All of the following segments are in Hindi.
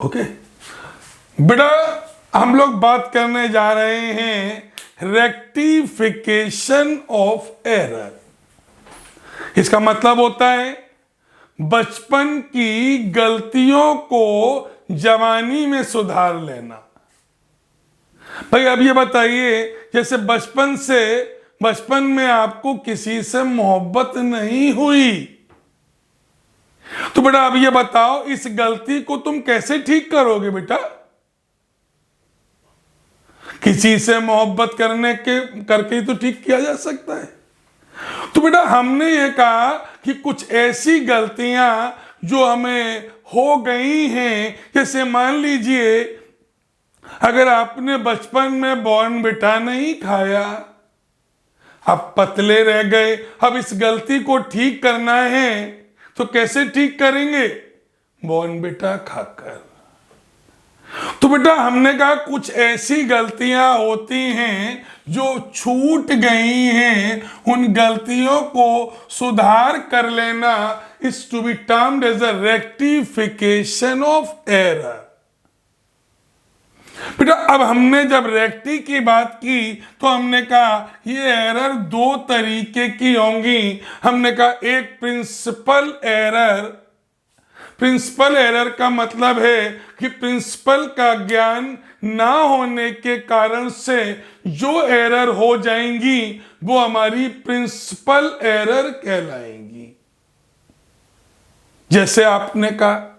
ओके बेटा, हम लोग बात करने जा रहे हैं रेक्टिफिकेशन ऑफ एरर। इसका मतलब होता है बचपन की गलतियों को जवानी में सुधार लेना। भाई अब ये बताइए, जैसे बचपन में आपको किसी से मोहब्बत नहीं हुई, तो बेटा अब ये बताओ इस गलती को तुम कैसे ठीक करोगे बेटा? किसी से मोहब्बत करके ही तो ठीक किया जा सकता है। तो बेटा हमने ये कहा कि कुछ ऐसी गलतियां जो हमें हो गई हैं, जैसे मान लीजिए अगर आपने बचपन में बॉर्नविटा नहीं खाया, आप पतले रह गए, अब इस गलती को ठीक करना है तो कैसे ठीक करेंगे? बॉर्नविटा खाकर। तो बेटा हमने कहा कुछ ऐसी गलतियां होती हैं जो छूट गई हैं, उन गलतियों को सुधार कर लेना is to be termed as a rectification of error. बेटा अब हमने जब रेक्टी की बात की तो हमने कहा ये एरर दो तरीके की होंगी। हमने कहा एक प्रिंसिपल एरर। प्रिंसिपल एरर का मतलब है कि प्रिंसिपल का ज्ञान ना होने के कारण से जो एरर हो जाएंगी वो हमारी प्रिंसिपल एरर कहलाएंगी। जैसे आपने कहा,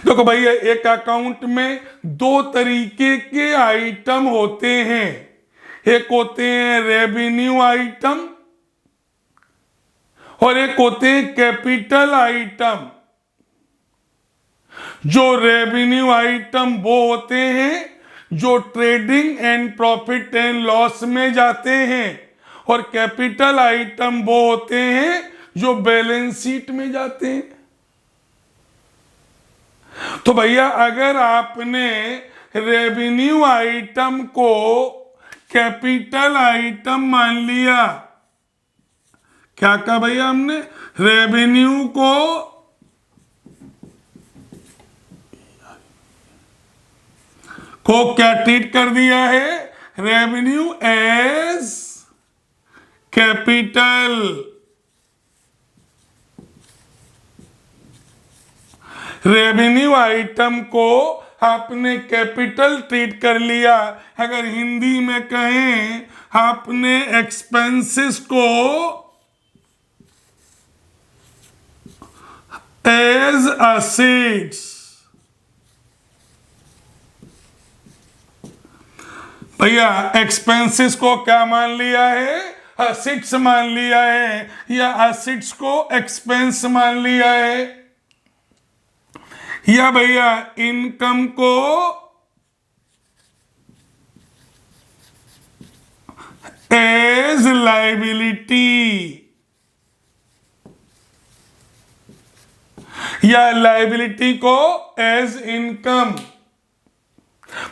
देखो भैया एक अकाउंट में दो तरीके के आइटम होते हैं। एक होते हैं रेवेन्यू आइटम और एक होते हैं कैपिटल आइटम। जो रेवेन्यू आइटम वो होते हैं जो trading and profit and loss में जाते हैं, और कैपिटल आइटम वो होते हैं जो बैलेंस शीट में जाते हैं। तो भैया अगर आपने रेवेन्यू आइटम को कैपिटल आइटम मान लिया, क्या कहा भैया हमने? रेवेन्यू को क्या ट्रीट कर दिया है? Revenue as capital. Revenue item को आपने कैपिटल ट्रीट कर लिया। अगर हिंदी में कहें, आपने एक्सपेंसेस को एज असेट्स। भैया एक्सपेंसेस को क्या मान लिया है? असेट्स मान लिया है, या असेट्स को एक्सपेंस मान लिया है। या भैया इनकम को एज लायबिलिटी, या लायबिलिटी को एज इनकम।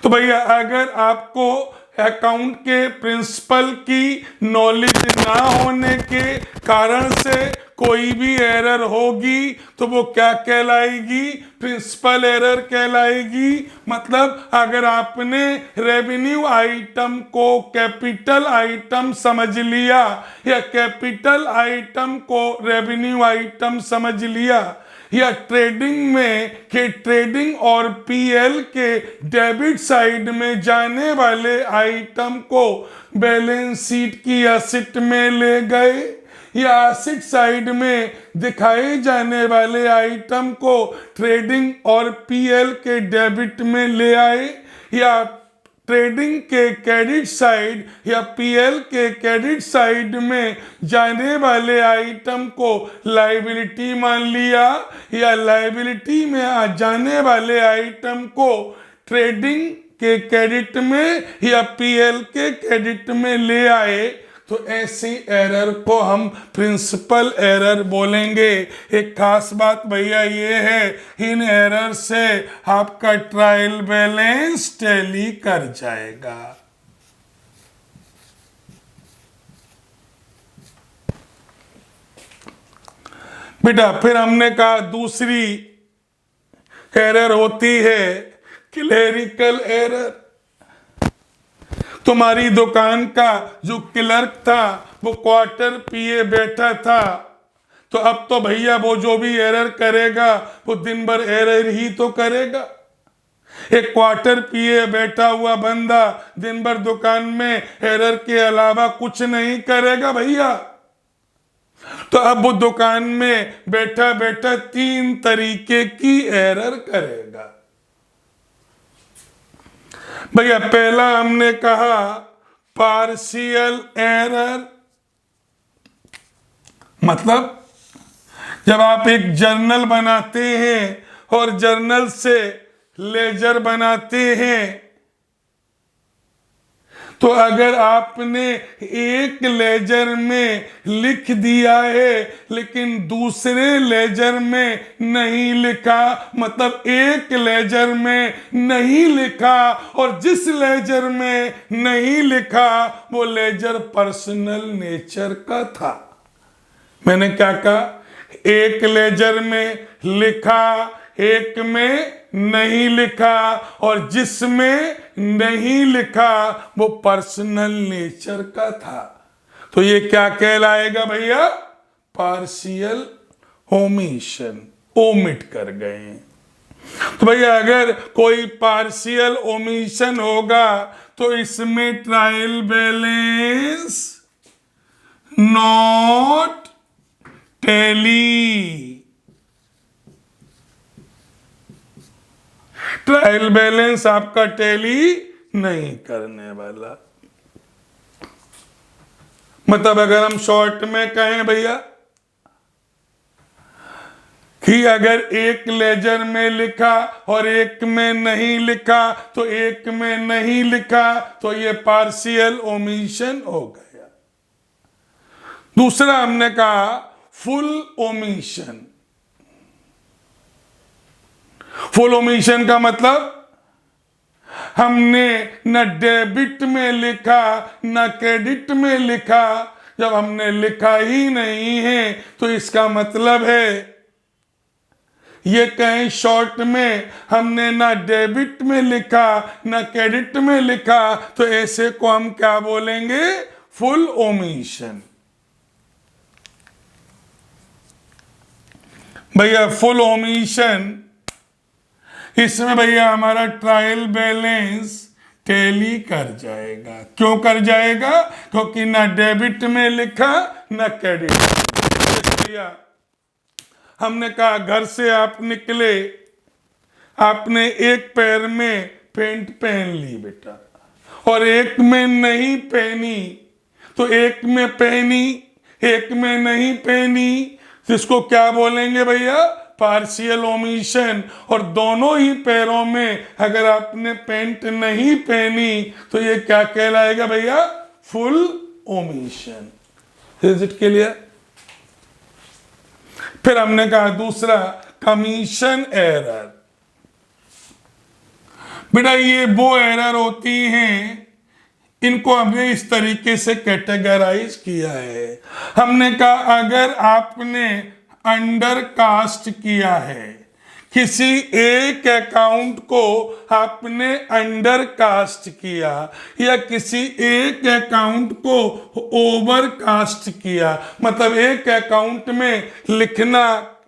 तो भैया अगर आपको अकाउंट के प्रिंसिपल की नॉलेज ना होने के कारण से कोई भी एरर होगी तो वो क्या कहलाएगी? प्रिंसिपल एरर कहलाएगी। मतलब अगर आपने रेवेन्यू आइटम को कैपिटल आइटम समझ लिया, या कैपिटल आइटम को रेवेन्यू आइटम समझ लिया, या ट्रेडिंग में के ट्रेडिंग और पीएल के डेबिट साइड में जाने वाले आइटम को बैलेंस शीट की एसेट में ले गए, या एसेट साइड में दिखाए जाने वाले आइटम को ट्रेडिंग और पीएल के डेबिट में ले आए, या ट्रेडिंग के क्रेडिट साइड या पीएल के क्रेडिट साइड में जाने वाले आइटम को लायबिलिटी मान लिया, या लायबिलिटी में आ जाने वाले आइटम को ट्रेडिंग के क्रेडिट में या पीएल के क्रेडिट में ले आए, तो ऐसी एरर को हम प्रिंसिपल एरर बोलेंगे। एक खास बात भैया ये है, इन एरर से आपका ट्रायल बैलेंस टैली कर जाएगा। बेटा फिर हमने कहा दूसरी एरर होती है क्लेरिकल एरर। तुम्हारी दुकान का जो क्लर्क था वो क्वार्टर पिए बैठा था, तो अब तो भैया वो जो भी एरर करेगा वो दिन भर एरर ही तो करेगा। एक क्वार्टर पिए बैठा हुआ बंदा दिन भर दुकान में एरर के अलावा कुछ नहीं करेगा भैया। तो अब वो दुकान में बैठा बैठा 3 तरीके की एरर करेगा भैया। पहला हमने कहा पार्शियल एरर, मतलब जब आप एक जर्नल बनाते हैं और जर्नल से लेजर बनाते हैं, तो अगर आपने एक लेजर में लिख दिया है लेकिन दूसरे लेजर में नहीं लिखा, मतलब एक लेजर में नहीं लिखा और जिस लेजर में नहीं लिखा वो लेजर पर्सनल नेचर का था। मैंने क्या कहा? एक लेजर में लिखा, एक में नहीं लिखा, और जिसमें नहीं लिखा वो पर्सनल नेचर का था। तो ये क्या कहलाएगा भैया? पार्शियल ओमिशन, ओमिट कर गए। तो भैया अगर कोई पार्शियल ओमिशन होगा तो इसमें trial balance not tally, trial balance आपका टैली नहीं करने वाला। मतलब अगर हम शॉर्ट में कहें भैया कि अगर एक लेजर में लिखा और एक में नहीं लिखा, तो एक में नहीं लिखा तो ये पार्शियल ओमिशन हो गया। दूसरा हमने कहा फुल ओमिशन। फुल ओमिशन का मतलब हमने न डेबिट में लिखा न क्रेडिट में लिखा। जब हमने लिखा ही नहीं है तो इसका मतलब है, ये कहें शॉर्ट में हमने ना डेबिट में लिखा ना क्रेडिट में लिखा, तो ऐसे को हम क्या बोलेंगे? Full omission. भैया फुल ओमिशन, इसमें भैया हमारा ट्रायल बैलेंस टैली कर जाएगा। क्यों कर जाएगा? क्योंकि ना डेबिट में लिखा ना क्रेडिट। भैया हमने कहा घर से आप निकले, आपने एक पैर में पैंट पहन ली बेटा और एक में नहीं पहनी, तो एक में पहनी एक में नहीं पहनी, जिसको क्या बोलेंगे भैया? Partial omission. और दोनों ही पैरों में अगर आपने पैंट नहीं पहनी तो ये क्या कहलाएगा भैया? Full omission. Is it clear? फिर हमने कहा दूसरा कमीशन एरर। बेटा ये वो एरर होती हैं, इनको हमने इस तरीके से कैटेगराइज किया है। हमने कहा अगर आपने अंडर कास्ट किया है, किसी एक अकाउंट को आपने अंडर कास्ट किया या किसी एक अकाउंट को ओवर कास्ट किया, मतलब एक अकाउंट में लिखना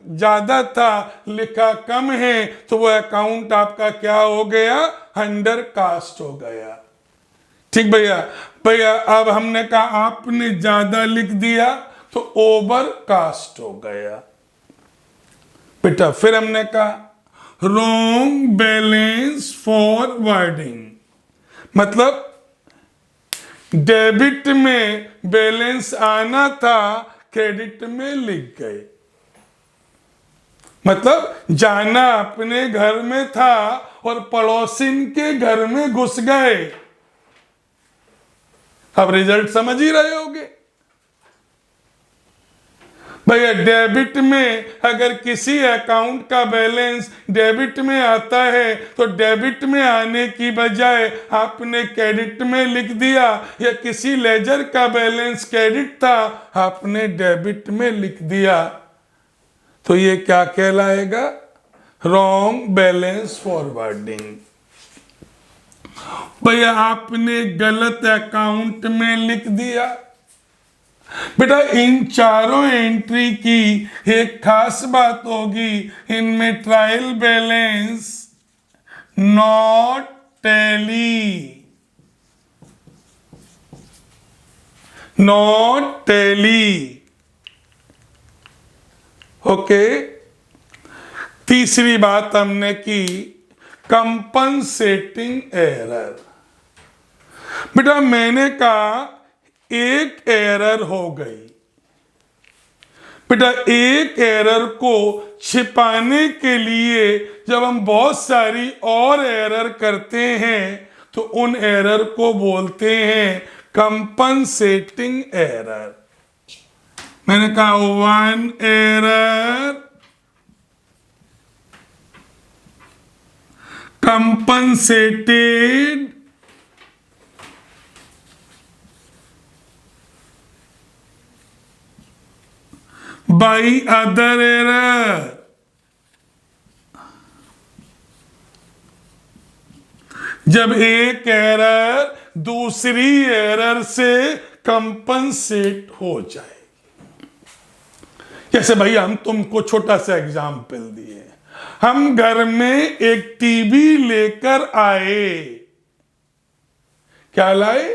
ज्यादा था लिखा कम है, तो वो अकाउंट आपका क्या हो गया? अंडर कास्ट हो गया। ठीक भैया? भैया अब हमने कहा आपने ज्यादा लिख दिया तो ओवर कास्ट हो गया बेटा। फिर हमने कहा रॉन्ग बैलेंस फॉरवर्डिंग, मतलब डेबिट में बैलेंस आना था क्रेडिट में लिख गए, मतलब जाना अपने घर में था और पड़ोसिन के घर में घुस गए। अब रिजल्ट समझ ही रहे होगे भैया। डेबिट में अगर किसी अकाउंट का बैलेंस डेबिट में आता है तो डेबिट में आने की बजाय आपने क्रेडिट में लिख दिया, या किसी लेजर का बैलेंस क्रेडिट था आपने डेबिट में लिख दिया, तो ये क्या कहलाएगा? Wrong balance forwarding. भैया आपने गलत अकाउंट में लिख दिया। बेटा इन चारों एंट्री की एक खास बात होगी, इनमें trial balance not tally, not tally. Okay, तीसरी बात हमने की कंपनसेटिंग एरर। बेटा मैंने कहा एक एरर हो गई। बेटा एक एरर को छिपाने के लिए जब हम बहुत सारी और एरर करते हैं तो उन एरर को बोलते हैं कंपनसेटिंग एरर। मैंने कहा one error compensated by other error। जब एक एरर दूसरी एरर से कंपनसेट हो जाए। जैसे भाई हम तुमको छोटा सा एग्जाम्पल दिए, हम घर में एक टीवी लेकर आए। क्या लाए?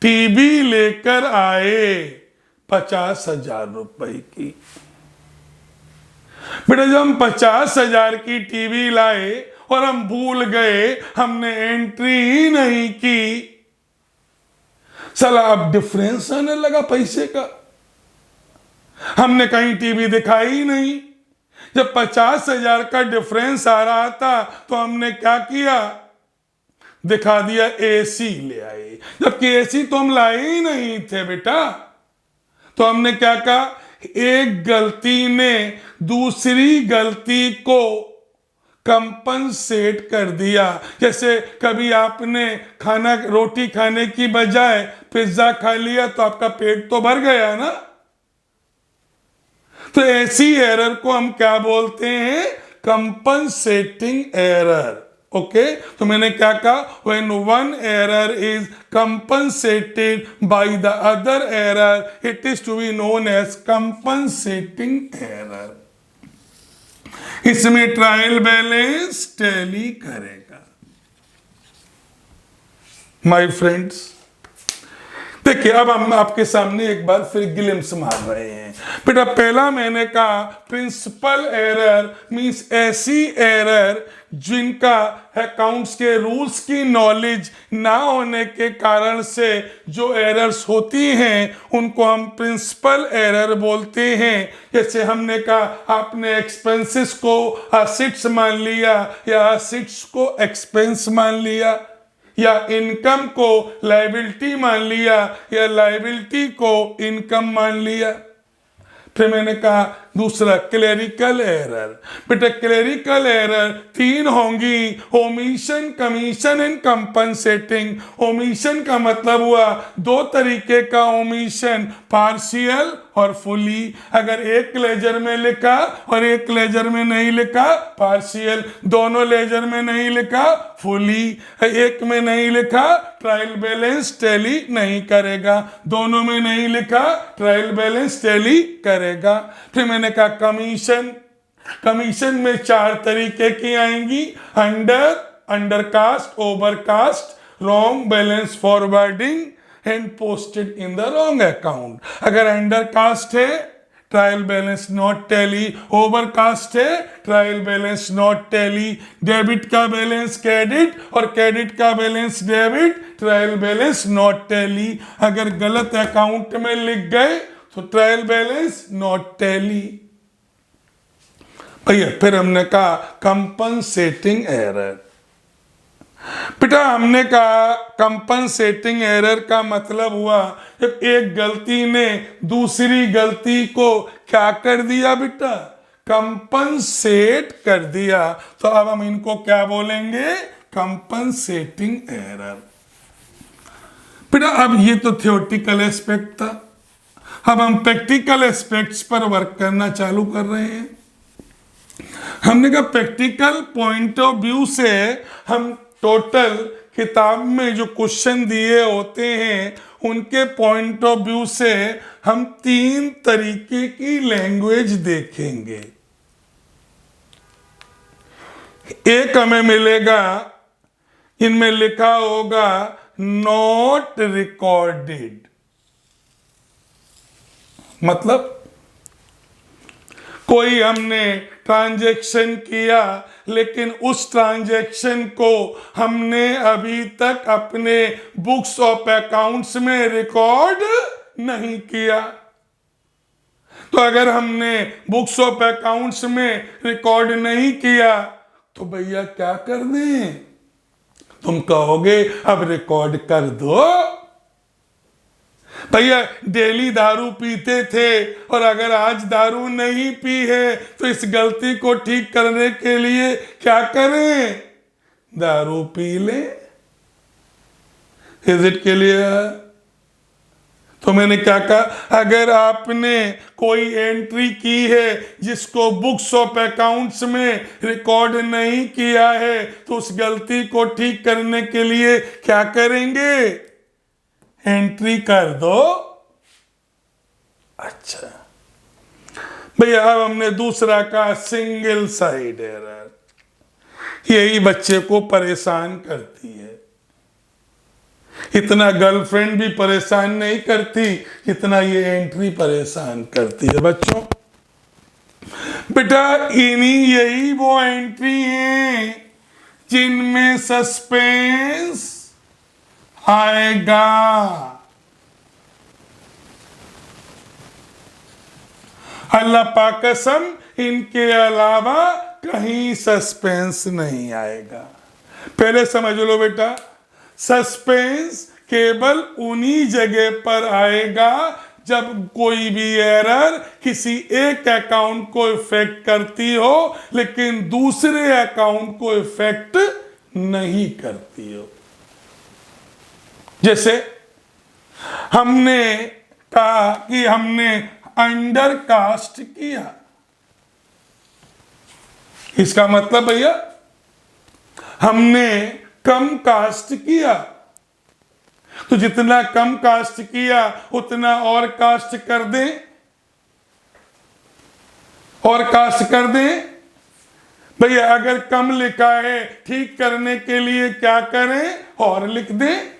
टीवी लेकर आए 50,000 रुपए की। बेटा जब हम 50,000 की टीवी लाए और हम भूल गए, हमने एंट्री ही नहीं की, साला अब डिफरेंस आने लगा पैसे का। हमने कहीं टीवी दिखाई ही नहीं। जब 50,000 का डिफरेंस आ रहा था तो हमने क्या किया? दिखा दिया एसी ले आए, जबकि एसी तो हम लाए ही नहीं थे बेटा। तो हमने क्या कहा? एक गलती ने दूसरी गलती को कंपनसेट कर दिया। जैसे कभी आपने खाना रोटी खाने की बजाय पिज्जा खा लिया तो आपका पेट तो भर गया ना। तो ऐसी एरर को हम क्या बोलते हैं? Compensating error. ओके, तो मैंने क्या कहा? When one error is compensated by the other error it is to be known as compensating error. इसमें ट्रायल बैलेंस टैली करेगा। माय फ्रेंड्स, देखिए अब हम आपके सामने एक बार फिर ग्लिम्स मार रहे हैं। बेटा पहला मैंने कहा प्रिंसिपल एरर मींस ऐसी एरर जिनका अकाउंट्स के रूल्स की नॉलेज ना होने के कारण से जो एरर्स होती हैं उनको हम प्रिंसिपल एरर बोलते हैं। जैसे हमने कहा आपने एक्सपेंसेस को असेट्स मान लिया या असेट्स को एक्सपेंस मान लिया, या इनकम को लायबिलिटी मान लिया या लायबिलिटी को इनकम मान लिया। फिर मैंने कहा दूसरा क्लेरिकल एरर। बेटा क्लेरिकल एरर 3 होंगी, omission, commission and compensating. Omission का मतलब हुआ 2 तरीके का ओमिशन, पार्शियल और फुली। अगर एक लेजर में लिखा और एक लेजर में नहीं लिखा पार्शियल, दोनों लेजर में नहीं लिखा फुली, एक में नहीं लिखा ट्रायल बैलेंस टैली नहीं करेगा, दोनों में नहीं लिखा ट्रायल बैलेंस टैली करेगा। फिर मैंने कहा कमीशन। कमीशन में 4 तरीके की आएंगी, under, undercast, overcast, wrong balance forwarding and posted in the wrong account. अगर अंडरकास्ट है trial balance not tally, overcast है trial balance not tally, debit का बैलेंस क्रेडिट और क्रेडिट का balance debit, trial balance not tally. अगर गलत अकाउंट में लिख गए तो ट्रायल बैलेंस नॉट टैली। भैया फिर हमने कहा कंपनसेटिंग एरर। बेटा हमने कहा कंपनसेटिंग एरर का मतलब हुआ जब एक गलती ने दूसरी गलती को क्या कर दिया बेटा? कंपनसेट कर दिया। तो अब हम इनको क्या बोलेंगे? Compensating error. बेटा अब ये तो थ्योरेटिकल एस्पेक्ट था, अब हम प्रैक्टिकल एस्पेक्ट्स पर वर्क करना चालू कर रहे हैं। हमने कहा प्रैक्टिकल पॉइंट ऑफ व्यू से हम टोटल किताब में जो क्वेश्चन दिए होते हैं उनके पॉइंट ऑफ व्यू से हम 3 तरीके की लैंग्वेज देखेंगे। एक हमें मिलेगा, इनमें लिखा होगा नॉट रिकॉर्डेड, मतलब कोई हमने ट्रांजैक्शन किया लेकिन उस ट्रांजैक्शन को हमने अभी तक अपने बुक्स ऑफ अकाउंट्स में रिकॉर्ड नहीं किया। तो अगर हमने बुक्स ऑफ अकाउंट्स में रिकॉर्ड नहीं किया तो भैया क्या कर दें? तुम कहोगे अब रिकॉर्ड कर दो। भैया डेली दारू पीते थे और अगर आज दारू नहीं पी है तो इस गलती को ठीक करने के लिए क्या करें? दारू पी ले। Is it clear? तो मैंने क्या कहा, अगर आपने कोई एंट्री की है जिसको बुक्स ऑफ अकाउंट्स में रिकॉर्ड नहीं किया है तो उस गलती को ठीक करने के लिए क्या करेंगे? एंट्री कर दो। अच्छा भैया, अब हमने दूसरा कहा सिंगल साइड एरर। यही बच्चे को परेशान करती है। इतना गर्लफ्रेंड भी परेशान नहीं करती जितना ये एंट्री परेशान करती है। बच्चों बेटा, इन्हीं यही वो एंट्री हैं जिनमें सस्पेंस आएगा। अल्लाह पाक कसम, इनके अलावा कहीं सस्पेंस नहीं आएगा। पहले समझ लो बेटा, सस्पेंस केवल उन्हीं जगह पर आएगा जब कोई भी एरर किसी एक अकाउंट को इफेक्ट करती हो लेकिन दूसरे अकाउंट को इफेक्ट नहीं करती हो। जैसे हमने कहा कि हमने अंडर कास्ट किया, इसका मतलब भैया हमने कम कास्ट किया, तो जितना कम कास्ट किया उतना और कास्ट कर दें, और कास्ट कर दें। भैया अगर कम लिखा है ठीक करने के लिए क्या करें? और लिख दें।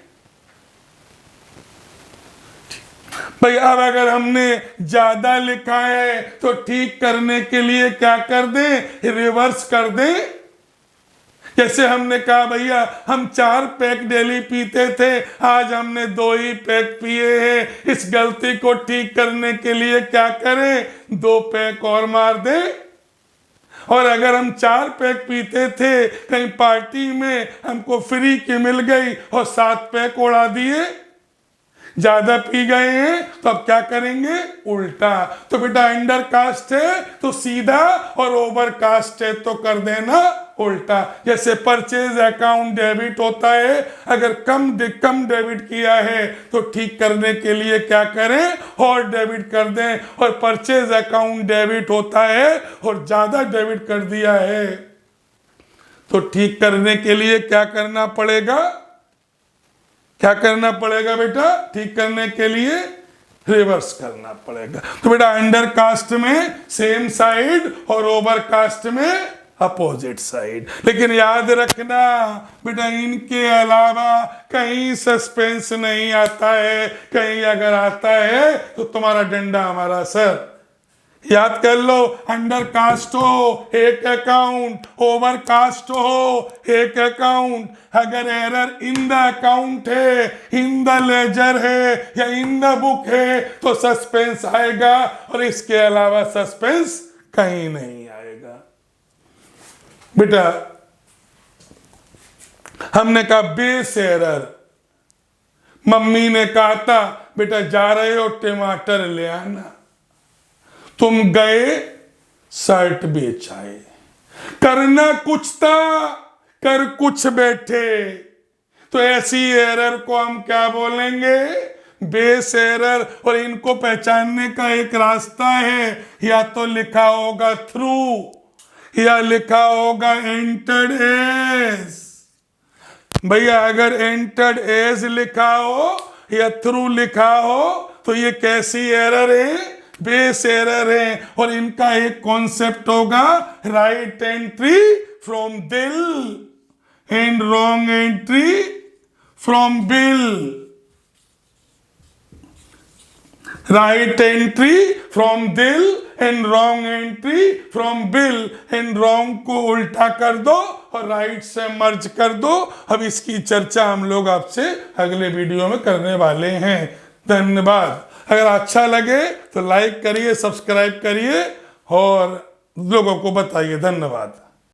भैया अब अगर हमने ज्यादा लिखा है तो ठीक करने के लिए क्या कर दें? रिवर्स कर दें। जैसे हमने कहा भैया हम 4 पैक डेली पीते थे, आज हमने 2 ही पैक पिए हैं, इस गलती को ठीक करने के लिए क्या करें? 2 पैक और मार दें। और अगर हम 4 पैक पीते थे, कहीं पार्टी में हमको फ्री की मिल गई और 7 पैक उड़ा दिए, ज्यादा पी गए हैं, तो अब क्या करेंगे? उल्टा। तो बेटा अंडर कास्ट है तो सीधा, और ओवर कास्ट है तो कर देना उल्टा। जैसे परचेज अकाउंट डेबिट होता है, अगर कम डेबिट किया है तो ठीक करने के लिए क्या करें? और डेबिट कर दें। और परचेज अकाउंट डेबिट होता है और ज्यादा डेबिट कर दिया है तो ठीक करने के लिए क्या करना पड़ेगा? क्या करना पड़ेगा बेटा? ठीक करने के लिए रिवर्स करना पड़ेगा। तो बेटा अंडर कास्ट में सेम साइड और ओवर कास्ट में अपोजिट साइड। लेकिन याद रखना बेटा, इनके अलावा कहीं सस्पेंस नहीं आता है। कहीं अगर आता है तो तुम्हारा डंडा हमारा सर। याद कर लो, अंडर कास्ट हो एक अकाउंट, ओवर कास्ट हो एक अकाउंट। अगर एरर इन द अकाउंट है, इन द लेजर है या इन द बुक है तो सस्पेंस आएगा, और इसके अलावा सस्पेंस कहीं नहीं आएगा। बेटा हमने कहा बेस एरर। मम्मी ने कहा था बेटा जा रहे हो टमाटर ले आना, तुम गए शर्ट बेच आए। करना कुछ था, कर कुछ बैठे। तो ऐसी एरर को हम क्या बोलेंगे? Base error. और इनको पहचानने का एक रास्ता है, या तो लिखा होगा थ्रू, या लिखा होगा एंटर्ड एज। भैया अगर एंटर्ड एज लिखा हो या थ्रू लिखा हो तो ये कैसी एरर है? बेस एरर है। और इनका एक कॉन्सेप्ट होगा राइट एंट्री फ्रॉम दिल and wrong entry from bill. Right entry from दिल and wrong entry from bill. And wrong को उल्टा कर दो और राइट से मर्ज कर दो। अब इसकी चर्चा हम लोग आपसे अगले वीडियो में करने वाले हैं। धन्यवाद। अगर अच्छा लगे तो लाइक करिए, सब्सक्राइब करिए और लोगों को बताइए। धन्यवाद।